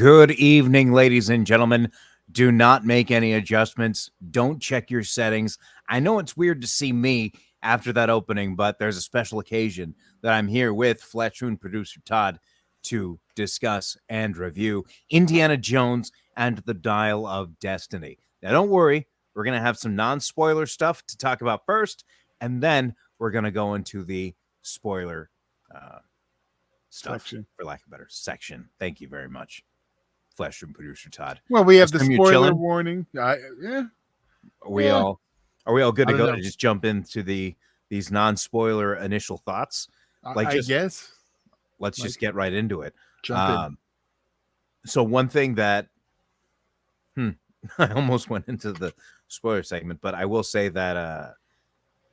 Good evening, ladies and gentlemen. Do not make any adjustments. Don't check your settings. I know it's weird to see me after that opening, but there's a special occasion that I'm here with Fletchroom producer Todd to discuss and review Indiana Jones and the Dial of Destiny. Now, don't worry, we're going to have some non-spoiler stuff to talk about first, and then we're going to go into the spoiler stuff, Section. for lack of a better section. Thank you very much, Fleshroom producer Todd. Well, we have the Assume you're spoiler chilling? warning. Yeah, Are we Yeah. all good I to don't go know. to just jump into these non-spoiler initial thoughts? Like, I just guess. let's like- just get right into it. Jump in. So one thing that I almost went into the spoiler segment, but I will say that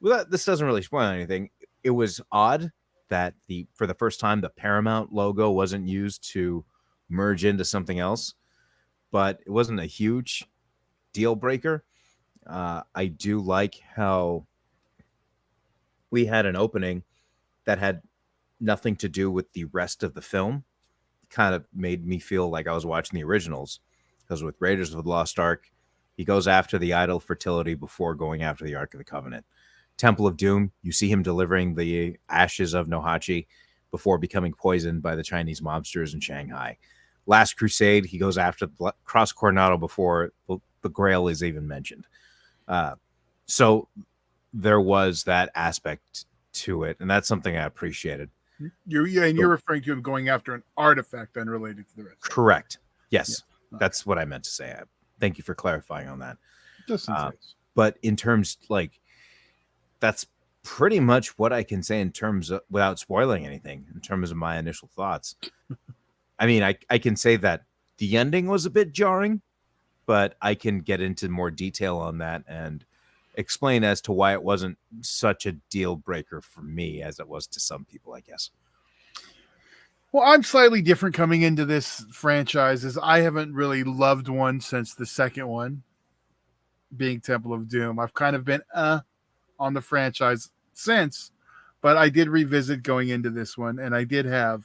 this doesn't really spoil anything. It was odd that for the first time the Paramount logo wasn't used to merge into something else, but it wasn't a huge deal breaker. I do like how we had an opening that had nothing to do with the rest of the film. Kind of made me feel like I was watching the originals, because with Raiders of the Lost Ark, he goes after the idol fertility before going after the Ark of the Covenant. Temple of Doom, you see him delivering the ashes of Nohachi before becoming poisoned by the Chinese mobsters in Shanghai. Last Crusade, he goes after Cross Coronado before the Grail is even mentioned. So there was that aspect to it, and that's something I appreciated. You're referring to him going after an artifact unrelated to the rest. Correct. Yes, Yeah. that's what I meant to say. Thank you for clarifying on that. Just in case. But in terms, that's pretty much what I can say in terms of, without spoiling anything, in terms of my initial thoughts. I mean, I can say that the ending was a bit jarring, but I can get into more detail on that and explain as to why it wasn't such a deal breaker for me as it was to some people, I guess. Well, I'm slightly different coming into this franchise, as I haven't really loved one since the second one, being Temple of Doom. I've kind of been on the franchise since, but I did revisit going into this one, and I did have.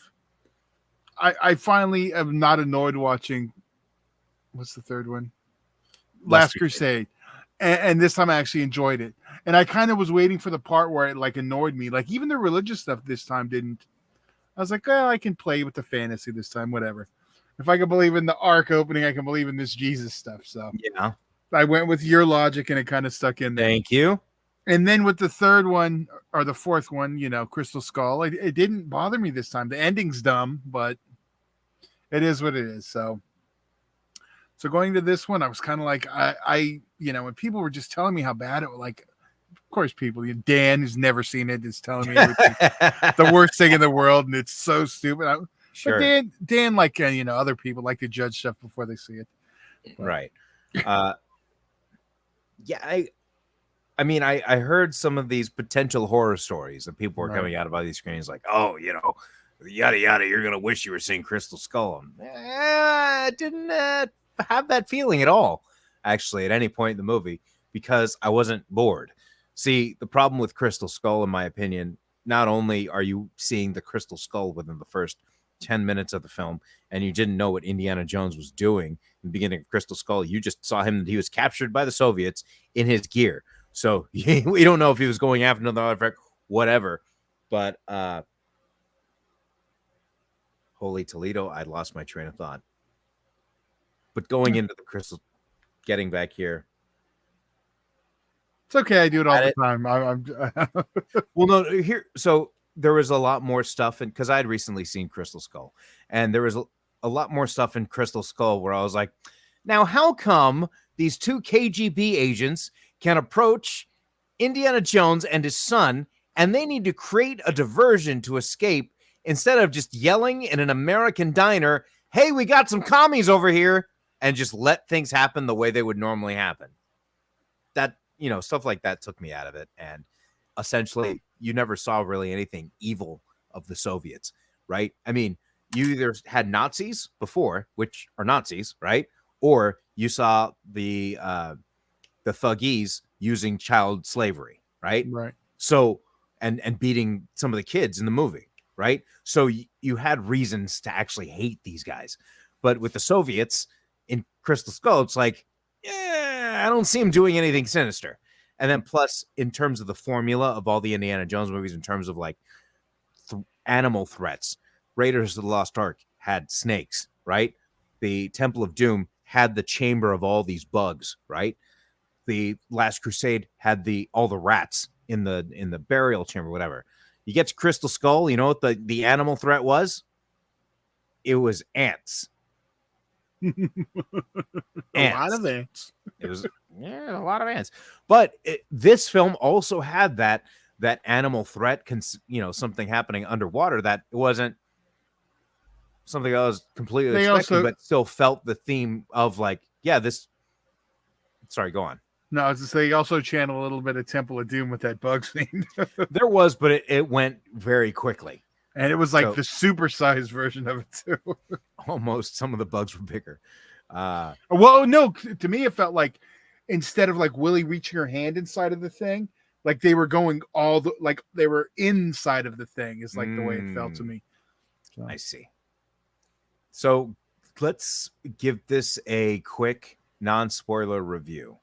I finally am not annoyed watching. What's the third one? Last Crusade. And this time I actually enjoyed it. And I kind of was waiting for the part where it annoyed me. Like even the religious stuff this time didn't. I was like, I can play with the fantasy this time, whatever. If I can believe in the Ark opening, I can believe in this Jesus stuff. So yeah, I went with your logic and it kind of stuck in there. Thank you. And then with the third one or the fourth one, Crystal Skull, it didn't bother me this time. The ending's dumb, but it is what it is. So going to this one, I was kind of like, I when people were just telling me how bad it was, of course, people, Dan, who's never seen it, is telling me the worst thing in the world, and it's so stupid. Sure. But Dan, other people like to judge stuff before they see it. But. Right. Yeah, I mean, I heard some of these potential horror stories that people were coming out of all these screens, like, oh, yada yada, you're gonna wish you were seeing Crystal Skull. I didn't have that feeling at all, actually, at any point in the movie, because I wasn't bored. See, the problem with Crystal Skull, in my opinion, not only are you seeing the Crystal Skull within the first 10 minutes of the film, and you didn't know what Indiana Jones was doing in the beginning of Crystal Skull, you just saw him that he was captured by the Soviets in his gear. So we don't know if he was going after another artifact, whatever. But holy Toledo, I lost my train of thought. But going into the crystal, getting back here. It's okay. I do it all the time. Well, no, here. So there was a lot more stuff, and because I had recently seen Crystal Skull, and there was a lot more stuff in Crystal Skull where I was like, now, how come these two KGB agents can approach Indiana Jones and his son, and they need to create a diversion to escape instead of just yelling in an American diner, hey, we got some commies over here, and just let things happen the way they would normally happen? That, stuff like that took me out of it. And essentially, you never saw really anything evil of the Soviets, right? I mean, you either had Nazis before, which are Nazis, right? Or you saw the thuggies using child slavery, right? Right. So, and beating some of the kids in the movie, right? So you had reasons to actually hate these guys. But with the Soviets in Crystal Skull, it's like, yeah, I don't see him doing anything sinister. And then plus, in terms of the formula of all the Indiana Jones movies, in terms of like animal threats, Raiders of the Lost Ark had snakes, right? The Temple of Doom had the chamber of all these bugs, right? The Last Crusade had all the rats in the burial chamber, whatever. You get to Crystal Skull, you know what the animal threat was? It was ants. A lot of ants. It was a lot of ants. But this film also had that animal threat, something happening underwater that wasn't something I was completely expecting, but still felt the theme of like, yeah, this. Sorry, go on. No, I was to say, you also channel a little bit of Temple of Doom with that bug scene. There was, but it went very quickly. And it was like the supersized version of it, too. Almost. Some of the bugs were bigger. Well, no, to me, it felt like instead of like Willie reaching her hand inside of the thing, like they were going like they were inside of the thing is like the way it felt to me. So. I see. So let's give this a quick non-spoiler review.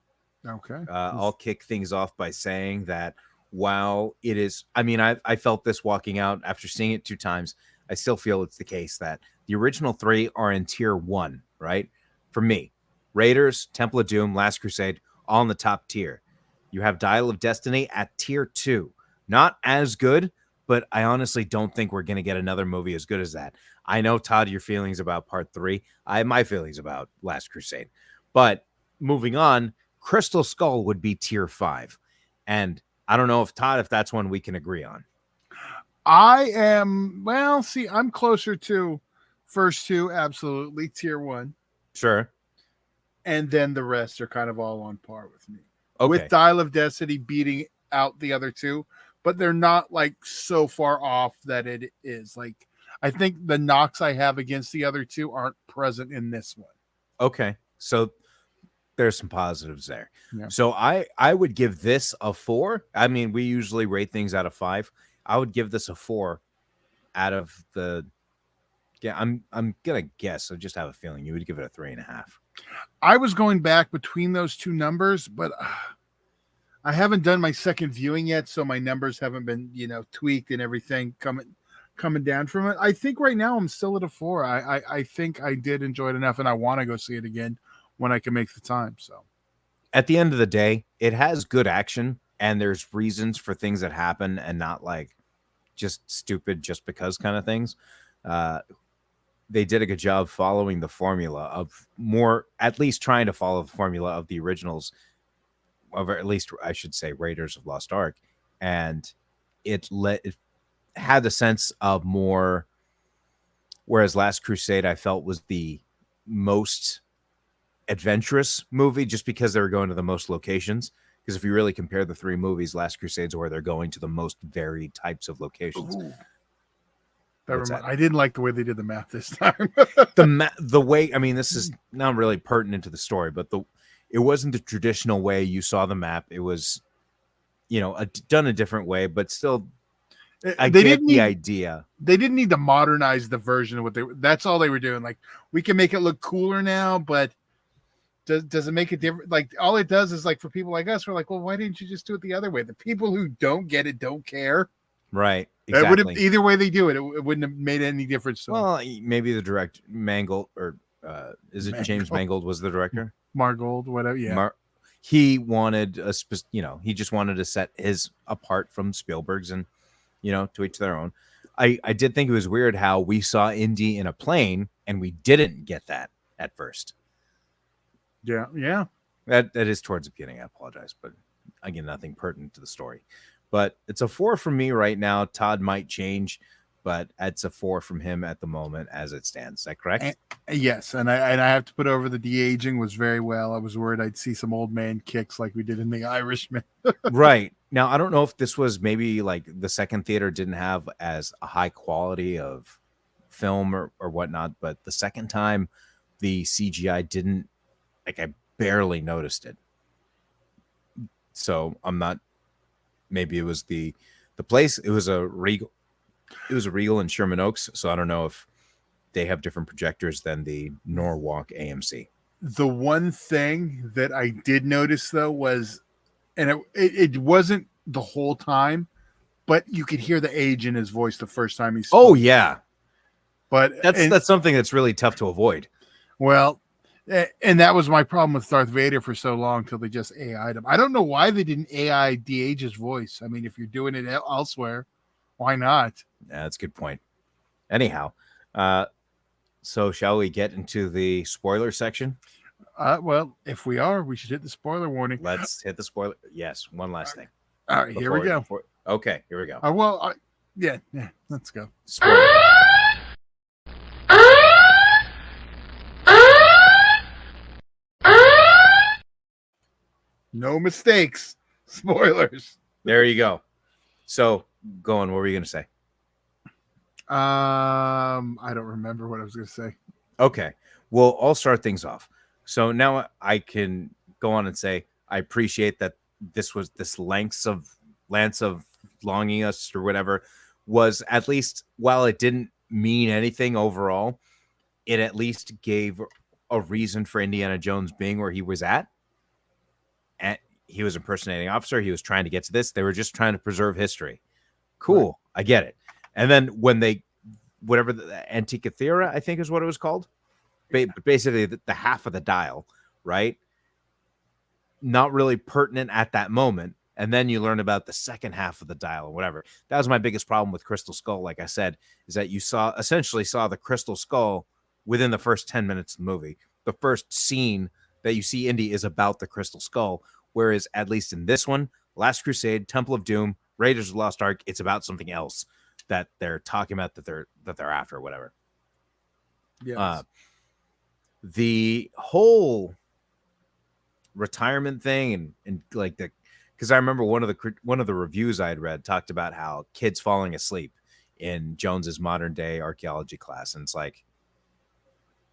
Okay. I'll kick things off by saying that while it is, I mean, I felt this walking out after seeing it 2 times. I still feel it's the case that the original 3 are in tier 1, right? For me, Raiders, Temple of Doom, Last Crusade, all in the top tier. You have Dial of Destiny at tier 2. Not as good, but I honestly don't think we're going to get another movie as good as that. I know, Todd, your feelings about part 3. I have my feelings about Last Crusade. But moving on, Crystal Skull would be tier 5. And I don't know if, Todd, if that's one we can agree on. I'm closer to first 2, absolutely, tier 1. Sure. And then the rest are kind of all on par with me. Okay. With Dial of Destiny beating out the other 2, but they're not like so far off that it is. Like, I think the knocks I have against the other 2 aren't present in this one. Okay. So there's some positives there. Yeah. So I would give this a 4. I mean, we usually rate things out of 5. I would give this a 4 out of the. Yeah, I'm gonna guess. I just have a feeling you would give it a 3.5. I was going back between those 2 numbers, but I haven't done my second viewing yet, so my numbers haven't been, tweaked and everything coming down from it. I think right now I'm still at a 4. I think I did enjoy it enough, and I want to go see it again when I can make the time. So at the end of the day, it has good action, and there's reasons for things that happen, and not like just stupid just because kind of things. They did a good job following the formula of at least trying to follow the formula of the originals, or at least I should say Raiders of Lost Ark. And it had the sense of more, whereas Last Crusade I felt was the most adventurous movie just because they were going to the most locations. Because if you really compare the 3 movies, Last Crusade's where they're going to the most varied types of locations. Ooh. I didn't like the way they did the map this time. The way, I mean, this is not really pertinent to the story, but it wasn't the traditional way you saw the map. It was, done a different way, but still, I get the idea. They didn't need to modernize the version of that's all they were doing. Like, we can make it look cooler now, but does it make a difference? Like, all it does is, like, for people like us, we're like, well, why didn't you just do it the other way? The people who don't get it don't care. Right. Exactly. It would have, either way they do it, it wouldn't have made any difference. Well, maybe the director Mangold, or is it James Mangold was the director? Margold, whatever. Yeah. He wanted he just wanted to set his apart from Spielberg's, and to each their own. I did think it was weird how we saw Indy in a plane and we didn't get that at first. Yeah. Yeah. That is towards the beginning. I apologize, but again, nothing pertinent to the story. But it's a 4 from me right now. Todd might change, but it's a 4 from him at the moment as it stands. Is that correct? Yes, and I have to put over the de-aging was very well. I was worried I'd see some old man kicks like we did in The Irishman. Right. Now, I don't know if this was maybe like the second theater didn't have as a high quality of film or whatnot, but the second time the CGI didn't, like, I barely noticed it. So I'm not. Maybe it was the place. It was a Regal in Sherman Oaks. So I don't know if they have different projectors than the Norwalk AMC. The one thing that I did notice though was, and it wasn't the whole time, but you could hear the age in his voice the first time he spoke. Oh yeah, but that's something that's really tough to avoid. Well, and that was my problem with Darth Vader for so long till they just AI'd him. I don't know why they didn't AI de-age his voice. I mean, if you're doing it elsewhere, why not? Yeah, that's a good point. Anyhow, so shall we get into the spoiler section? Well, if we are, we should hit the spoiler warning. Let's hit the spoiler. Yes, one last thing. All right, here we go. Okay, here we go. Yeah, let's go. Spoiler. No mistakes. Spoilers. There you go. So, go on. What were you going to say? I don't remember what I was going to say. Okay. Well, I'll start things off. So now I can go on and say I appreciate that this length of longing us or whatever was, at least, while it didn't mean anything overall, it at least gave a reason for Indiana Jones being where he was at. And he was impersonating an officer. He was trying to get to this. They were just trying to preserve history. Cool. Right. I get it. And then when whatever the Antikythera, I think is what it was called, basically the half of the dial, right? Not really pertinent at that moment. And then you learn about the second half of the dial or whatever. That was my biggest problem with Crystal Skull, like I said, is that you essentially saw the Crystal Skull within the first 10 minutes of the movie. The first scene that you see Indy is about the Crystal Skull, whereas at least in this one, Last Crusade, Temple of Doom, Raiders of the Lost Ark, it's about something else that they're talking about that they're after or whatever. Yes. The whole retirement thing and like because I remember one of the reviews I had read talked about how kids falling asleep in Jones's modern day archaeology class, and it's like,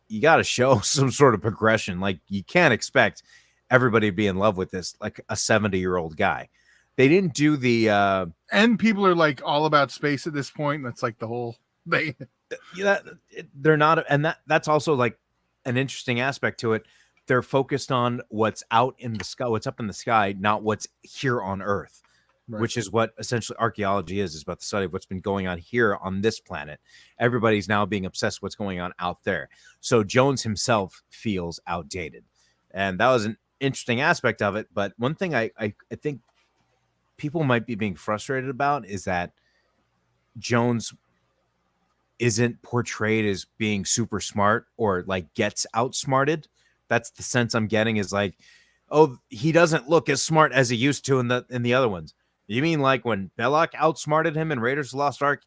you got to show some sort of progression. Like, you can't expect everybody to be in love with this, like a 70-year-old guy. They didn't do the and people are like all about space at this point. That's like the whole thing. They're not, and that's also like an interesting aspect to it. They're focused on what's out in the sky, what's up in the sky, not what's here on Earth, right. Which is what essentially archaeology is about the study of what's been going on here on this planet. Everybody's now being obsessed with what's going on out there. So Jones himself feels outdated. And that was an interesting aspect of it. But one thing I think people might be being frustrated about is that Jones isn't portrayed as being super smart or like gets outsmarted. That's the sense I'm getting, is like, oh, he doesn't look as smart as he used to in the other ones. You mean like when Belloc outsmarted him in Raiders of the Lost Ark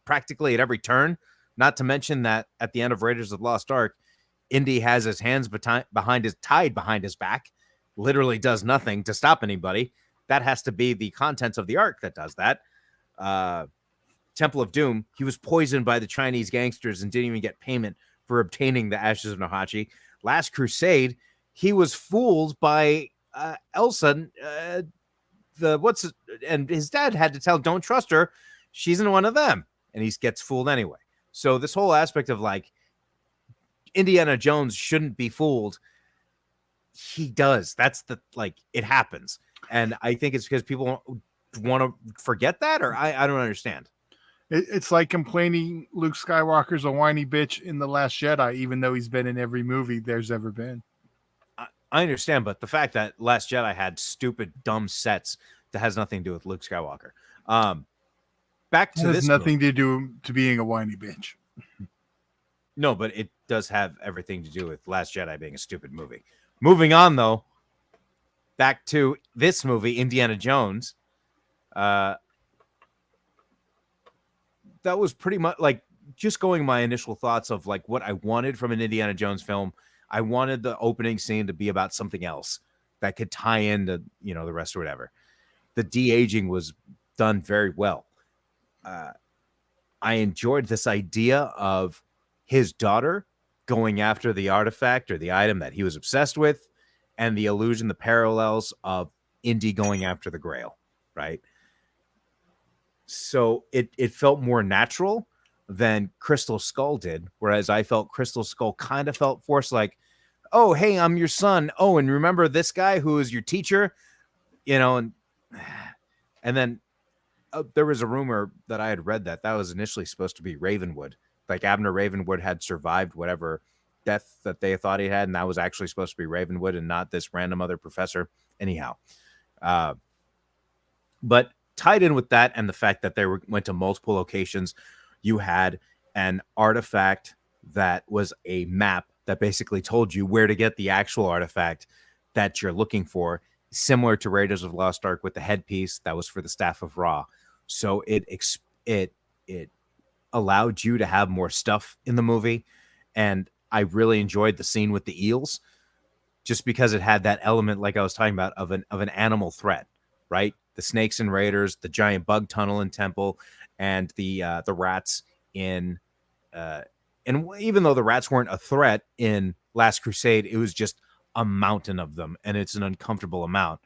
practically at every turn? Not to mention that at the end of Raiders of the Lost Ark, Indy has his hands tied behind his back, literally does nothing to stop anybody. That has to be the contents of the Ark that does that. Temple of Doom, he was poisoned by the Chinese gangsters and didn't even get payment for obtaining the ashes of Nahachi. Last Crusade, he was fooled by Elsa. And his dad had to tell him, don't trust her. She's in one of them. And he gets fooled anyway. So this whole aspect of like Indiana Jones shouldn't be fooled. He does. That's it happens. And I think it's because people want to forget that, or I don't understand. It's like complaining Luke Skywalker's a whiny bitch in The Last Jedi, even though he's been in every movie there's ever been. I understand, but the fact that Last Jedi had stupid, dumb sets that has nothing to do with Luke Skywalker. Back to this. Has nothing to do to being a whiny bitch. No, but it does have everything to do with Last Jedi being a stupid movie. Moving on, though, back to this movie, Indiana Jones. That was pretty much like just going my initial thoughts of like what I wanted from an Indiana Jones film. I wanted the opening scene to be about something else that could tie into, the rest or whatever. The de-aging was done very well. I enjoyed this idea of his daughter going after the artifact or the item that he was obsessed with, and the illusion, the parallels of Indy going after the Grail, right? So it felt more natural, than Crystal Skull did. Whereas I felt Crystal Skull kind of felt forced, like, oh, hey, I'm your son. Oh, and remember this guy who is your teacher, and then there was a rumor that I had read that was initially supposed to be Ravenwood. Like Abner Ravenwood had survived whatever death that they thought he had, and that was actually supposed to be Ravenwood and not this random other professor. Anyhow, but tied in with that and the fact that went to multiple locations, you had an artifact that was a map that basically told you where to get the actual artifact that you're looking for, similar to Raiders of the Lost Ark with the headpiece that was for the Staff of Ra. So it allowed you to have more stuff in the movie, and I really enjoyed the scene with the eels, just because it had that element, like I was talking about, of an animal threat, right? The snakes in Raiders, the giant bug tunnel in Temple, and the rats in. And even though the rats weren't a threat in Last Crusade, it was just a mountain of them, and it's an uncomfortable amount.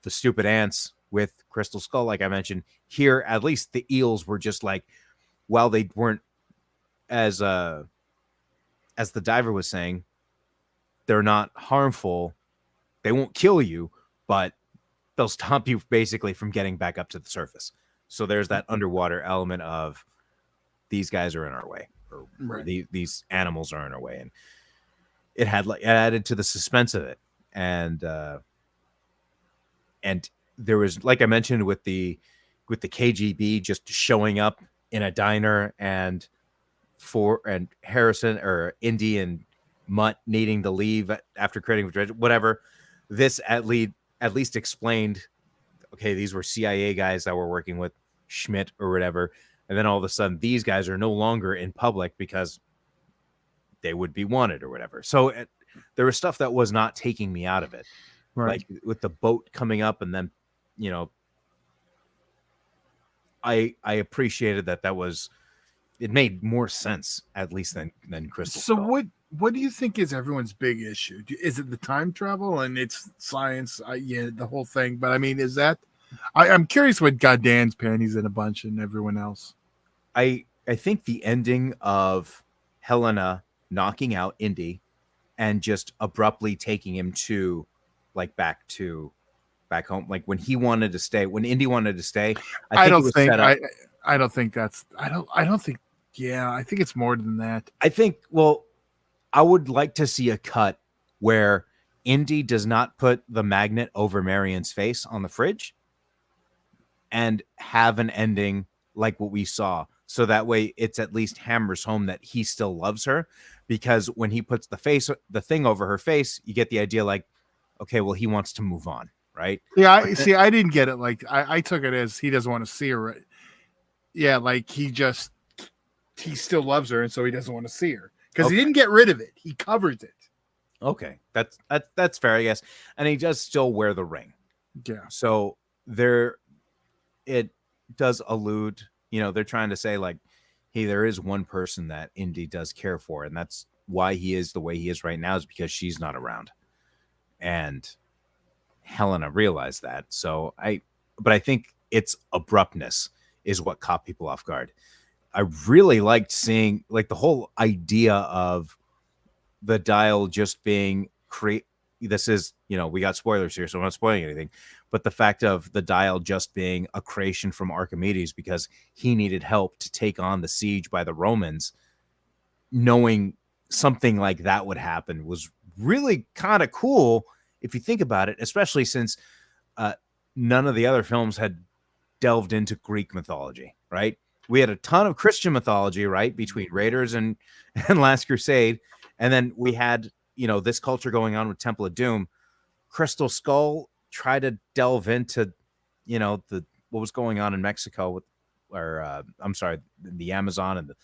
The stupid ants with Crystal Skull, like I mentioned, here at least the eels were just like, while they weren't as the diver was saying, they're not harmful. They won't kill you, but they'll stop you basically from getting back up to the surface. So there's that underwater element of these guys are in our way, or Right. these animals are in our way, and it added to the suspense of it. And there was, like I mentioned, with the KGB just showing up in a diner, and Harrison or Indy and Mutt needing to leave after creating whatever. This at least explained, okay, these were CIA guys that were working with Schmidt or whatever, and then all of a sudden these guys are no longer in public because they would be wanted or whatever. So there was stuff that was not taking me out of it, Right. like with the boat coming up, and then I appreciated that was, it made more sense at least than Crystal So Skull. what do you think is everyone's big issue? Is it the time travel and it's science? Yeah, the whole thing. But I mean, is that? I'm curious what got Dan's panties in a bunch and everyone else. I think the ending of Helena knocking out Indy and just abruptly taking him to back home, like when Indy wanted to stay, I think it was set up. I don't think that's. I don't think. Yeah, I think it's more than that. I think. Well, I would like to see a cut where Indy does not put the magnet over Marion's face on the fridge, and have an ending like what we saw. So that way it's at least hammers home that he still loves her, because when he puts the thing over her face, you get the idea like, okay, well, he wants to move on, right? Yeah, I didn't get it. Like I took it as he doesn't want to see her. Right? Yeah, like he still loves her, and so he doesn't want to see her because he didn't get rid of it. He covers it. Okay, that's fair, I guess. And he does still wear the ring. Yeah. So it does allude, they're trying to say like, hey, there is one person that Indy does care for, and that's why he is the way he is right now, is because she's not around. And Helena realized that. But I think its abruptness is what caught people off guard. I really liked seeing like the whole idea of the dial just being this is, we got spoilers here, so I'm not spoiling anything, but the fact of the dial just being a creation from Archimedes because he needed help to take on the siege by the Romans, knowing something like that would happen was really kind of cool if you think about it, especially since none of the other films had delved into Greek mythology, right? We had a ton of Christian mythology, right, between Raiders and Last Crusade, and then we had, this culture going on with Temple of Doom. Crystal Skull tried to delve into, what was going on in Mexico the Amazon and the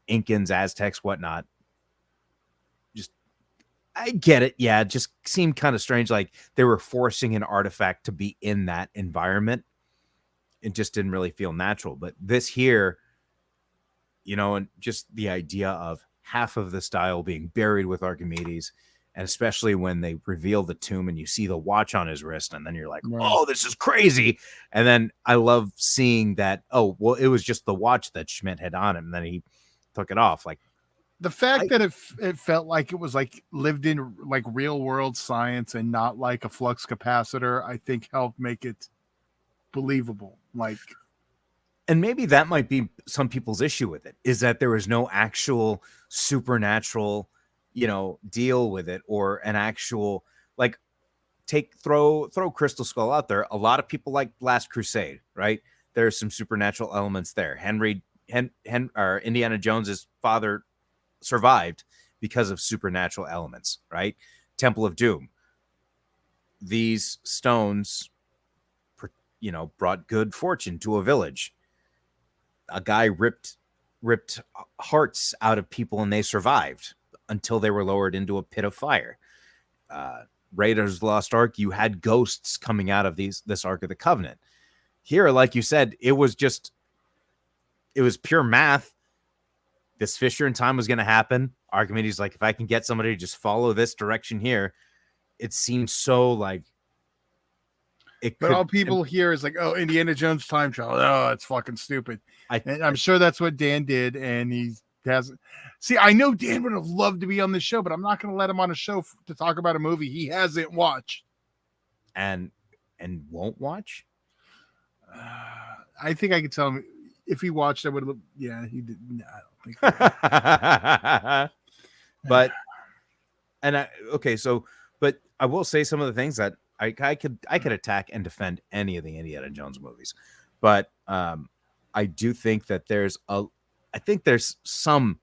Incans, Aztecs, whatnot. Just, I get it. Yeah, it just seemed kind of strange. Like they were forcing an artifact to be in that environment. It just didn't really feel natural. But this here, and just the idea of half of the style being buried with Archimedes And especially when they reveal the tomb and you see the watch on his wrist, and then you're like, Right. oh, this is crazy. And then I love seeing that, oh, well, it was just the watch that Schmidt had on him, and then he took it off. Like, the fact that it felt like it was like lived in like real world science and not like a flux capacitor, I think helped make it believable. Like, and maybe that might be some people's issue with it, is that there was no actual supernatural, deal with it, or an actual, like, throw Crystal Skull out there. A lot of people like Last Crusade, right? There's some supernatural elements there. Indiana Jones's father survived because of supernatural elements, right? Temple of Doom. These stones, brought good fortune to a village. A guy ripped hearts out of people and they survived until they were lowered into a pit of fire. Raiders of the Lost Ark, you had ghosts coming out of this Ark of the Covenant. Here, like you said, it was pure math. This fissure in time was going to happen. Archimedes, like, if I can get somebody to just follow this direction here, it seems so like it. But all people hear is like, oh, Indiana Jones time travel. Oh, it's fucking stupid. And I'm sure that's what Dan did, and he hasn't. See, I know Dan would have loved to be on the show, but I'm not going to let him on a show to talk about a movie he hasn't watched and won't watch. I think I could tell him if he watched. I would have. Yeah, he did. No, I don't think. But but I will say some of the things that I could attack and defend any of the Indiana Jones movies, but I do think that there's some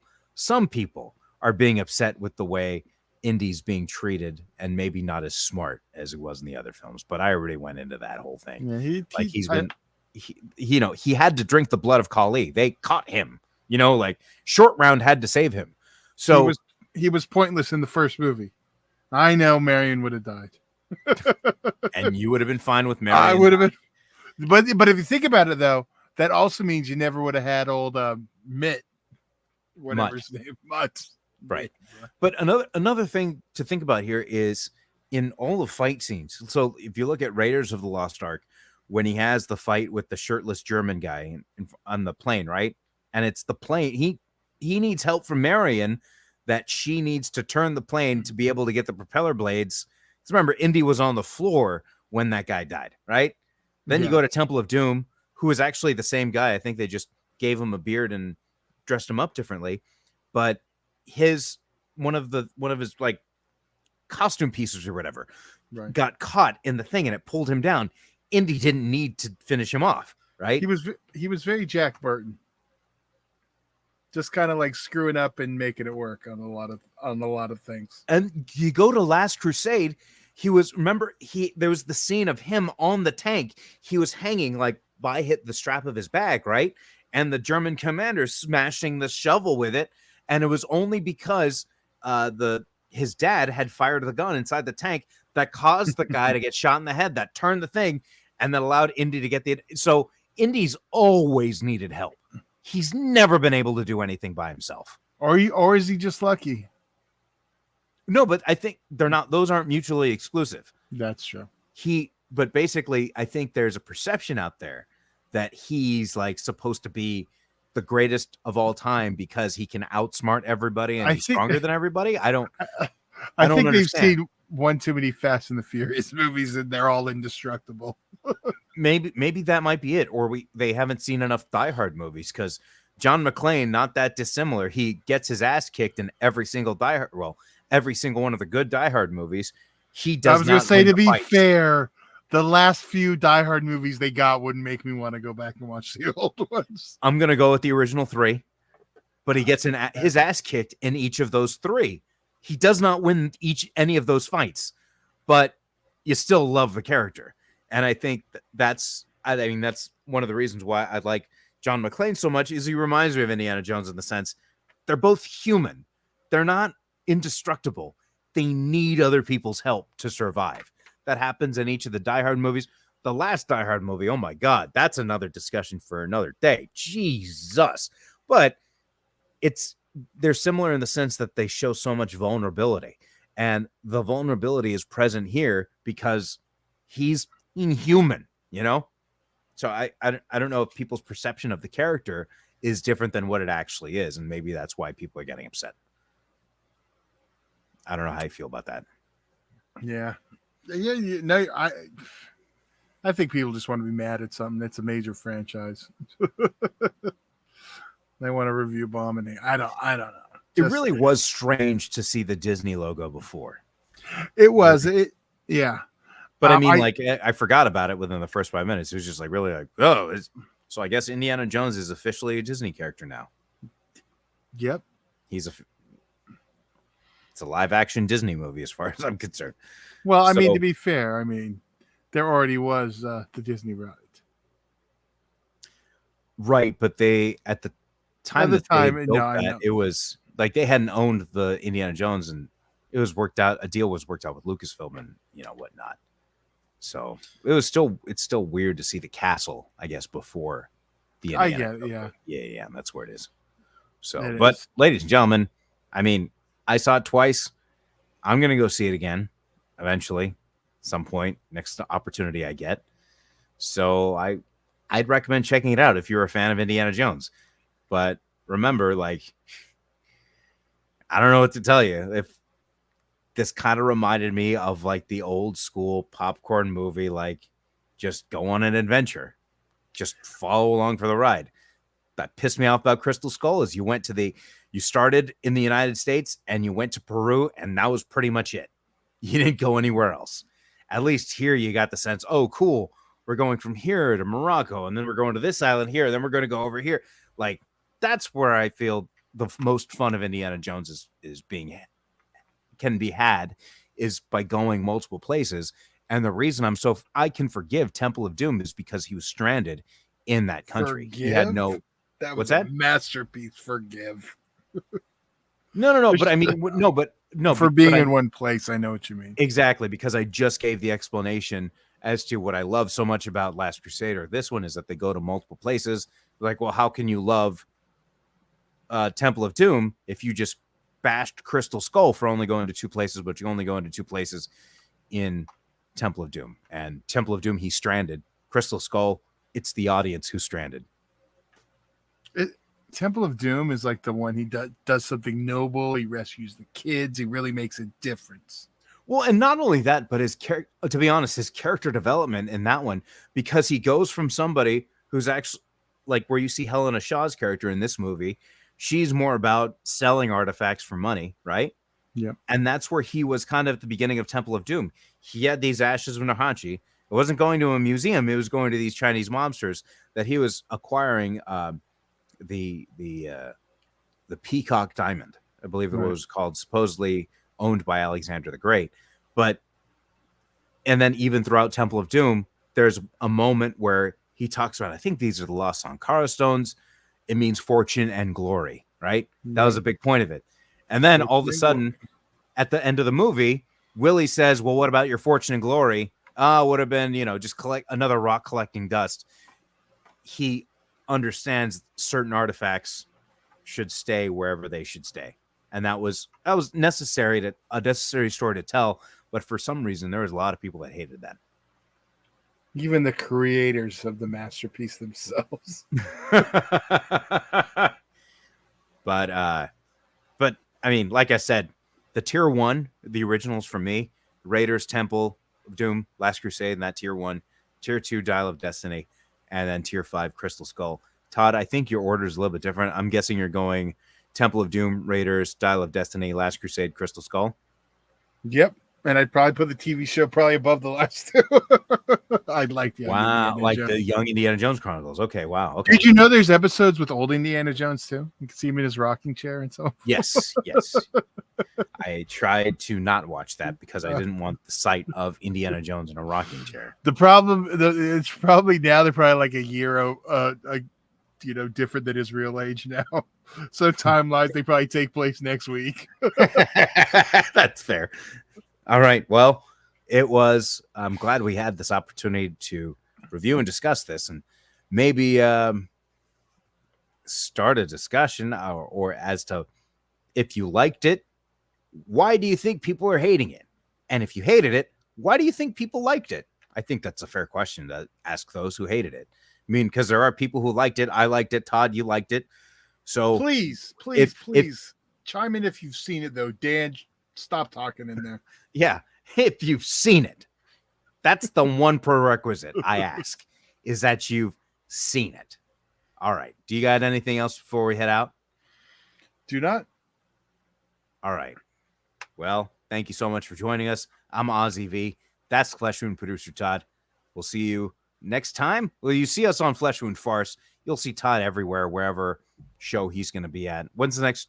people are being upset with the way Indy's being treated, and maybe not as smart as it was in the other films. But I already went into that whole thing. Yeah, he had to drink the blood of Kali. They caught him. Like, Short Round had to save him. So he was pointless in the first movie. I know Marion would have died. And you would have been fine with Marion. I would have been. But if you think about it, though, that also means you never would have had old Mitt, whatever his name, Mutt. Right. But another thing to think about here is in all the fight scenes. So if you look at Raiders of the Lost Ark, when he has the fight with the shirtless German guy on the plane, right? And it's the plane. He needs help from Marion, that she needs to turn the plane to be able to get the propeller blades. Because remember, Indy was on the floor when that guy died, right? Then you go to Temple of Doom, who is actually the same guy. I think they just gave him a beard and dressed him up differently. But one of his like costume pieces or whatever got caught in the thing and it pulled him down. Indy didn't need to finish him off, right? He was very Jack Burton. Just kind of like screwing up and making it work on a lot of things. And you go to Last Crusade, there was the scene of him on the tank. He was hanging like by the strap of his bag, right? And the German commander smashing the shovel with it. And it was only because his dad had fired the gun inside the tank that caused the guy to get shot in the head, that turned the thing, and that allowed Indy to get so Indy's always needed help. He's never been able to do anything by himself. Or is he just lucky? No, but I think those aren't mutually exclusive. That's true. But basically, I think there's a perception out there that he's like supposed to be the greatest of all time because he can outsmart everybody and he's stronger than everybody. I think they've seen one too many Fast and the Furious movies and they're all indestructible. Maybe that might be it, or they haven't seen enough Die Hard movies, because John McClane, not that dissimilar, he gets his ass kicked in every single every single one of the good Die Hard movies. He does. I was going to say, to be fair, the last few Die Hard movies they got wouldn't make me want to go back and watch the old ones. I'm going to go with the original 3, but he gets his ass kicked in each of those 3. He does not win any of those fights, but you still love the character. And I think that's one of the reasons why I like John McClane so much, is he reminds me of Indiana Jones in the sense they're both human. They're not indestructible. They need other people's help to survive. That happens in each of the Die Hard movies. The last Die Hard movie, oh my God, that's another discussion for another day. Jesus. But they're similar in the sense that they show so much vulnerability. And the vulnerability is present here because he's inhuman, you know? So I don't know if people's perception of the character is different than what it actually is. And maybe that's why people are getting upset. I don't know how you feel about that. Yeah. No, I think people just want to be mad at something that's a major franchise. They want to review bomb, and I don't know. It really was strange to see the Disney logo before. It was yeah. But I mean, I forgot about it within the first 5 minutes. It was just like really like, oh, so I guess Indiana Jones is officially a Disney character now. Yep. It's a live action Disney movie as far as I'm concerned. Well, I mean, to be fair, I mean, there already was the Disney ride. Right, but they at the time it was like they hadn't owned the Indiana Jones, and it was worked out. A deal was worked out with Lucasfilm and whatnot. So it's still weird to see the castle, I guess, before the Indiana. Yeah, that's where it is. So, but ladies and gentlemen, I mean, I saw it twice. I'm gonna go see it again eventually, some point, next opportunity I get. So I'd recommend checking it out if you're a fan of Indiana Jones. But remember, like, I don't know what to tell you. If this kind of reminded me of like the old school popcorn movie, like just go on an adventure, just follow along for the ride. That pissed me off about Crystal Skull is you started in the United States and you went to Peru, and that was pretty much it. You didn't go anywhere else. At least here you got the sense, oh, cool. We're going from here to Morocco, and then we're going to this island here, and then we're going to go over here. Like, that's where I feel the most fun of Indiana Jones can be had is by going multiple places. And the reason I can forgive Temple of Doom is because he was stranded in that country. He had no. That was a masterpiece. Forgive. No. But I mean, no. For being in one place, I know what you mean. Exactly, because I just gave the explanation as to what I love so much about Last Crusader. This one is that they go to multiple places. Like, well, how can you love Temple of Doom if you just bashed Crystal Skull for only going to two places, but you only go into two places in Temple of Doom? And Temple of Doom, he's stranded. Crystal Skull, it's the audience who's stranded. Temple of Doom is like the one he does something noble. He rescues the kids. He really makes a difference. Well, and not only that, but to be honest, his character development in that one, because he goes from somebody who's actually like where you see Helena Shaw's character in this movie, she's more about selling artifacts for money, right? Yeah. And that's where he was kind of at the beginning of Temple of Doom. He had these ashes of Nurhachi. It wasn't going to a museum. It was going to these Chinese mobsters that he was acquiring the Peacock Diamond, I believe it was called, supposedly owned by Alexander the Great. And then even throughout Temple of Doom, there's a moment where he talks about, I think these are the Lost Sankara stones. It means fortune and glory, right? That was a big point of it. And then all of a sudden, at the end of the movie, Willie says, well, what about your fortune and glory? Would have been, just collect another rock collecting dust. He understands certain artifacts should stay wherever they should stay. And that was a necessary story to tell. But for some reason, there was a lot of people that hated that. Even the creators of the masterpiece themselves. But I mean, like I said, the tier 1, the originals for me, Raiders, Temple of Doom, Last Crusade, and that tier 1, tier 2, Dial of Destiny, and then tier 5, Crystal Skull. Todd, I think your order is a little bit different. I'm guessing you're going Temple of Doom, Raiders, Dial of Destiny, Last Crusade, Crystal Skull. Yep. And I'd probably put the TV show probably above the last two. I'd like the the Young Indiana Jones Chronicles. Okay, wow. Okay. Did you know there's episodes with old Indiana Jones too? You can see him in his rocking chair and so. Yes. I tried to not watch that because I didn't want the sight of Indiana Jones in a rocking chair. The problem, it's probably now they're probably like a year, different than his real age now. So timelines, they probably take place next week. That's fair. All right. Well, I'm glad we had this opportunity to review and discuss this and maybe start a discussion or as to if you liked it, why do you think people are hating it? And if you hated it, why do you think people liked it? I think that's a fair question to ask those who hated it. I mean, because there are people who liked it. I liked it. Todd, you liked it. So Please chime in if you've seen it, though. Dan, stop talking in there. yeah, if you've seen it, that's the one prerequisite I ask, is that you've seen it. All right. Do you got anything else before we head out? Do not. All right. Well, thank you so much for joining us. I'm Ozzy V. That's Flesh Wound producer Todd. We'll see you next time. Well, you see us on Flesh Wound Farce. You'll see Todd everywhere, wherever show he's going to be at. When's the next?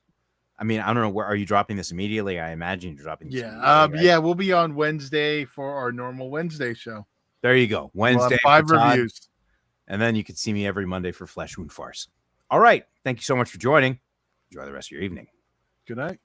I mean, I don't know. Where are you dropping this immediately? I imagine you're dropping this. Yeah. Yeah. We'll be on Wednesday for our normal Wednesday show. There you go. Wednesday. We'll have 5 reviews. And then you can see me every Monday for Flesh Wound Farce. All right. Thank you so much for joining. Enjoy the rest of your evening. Good night.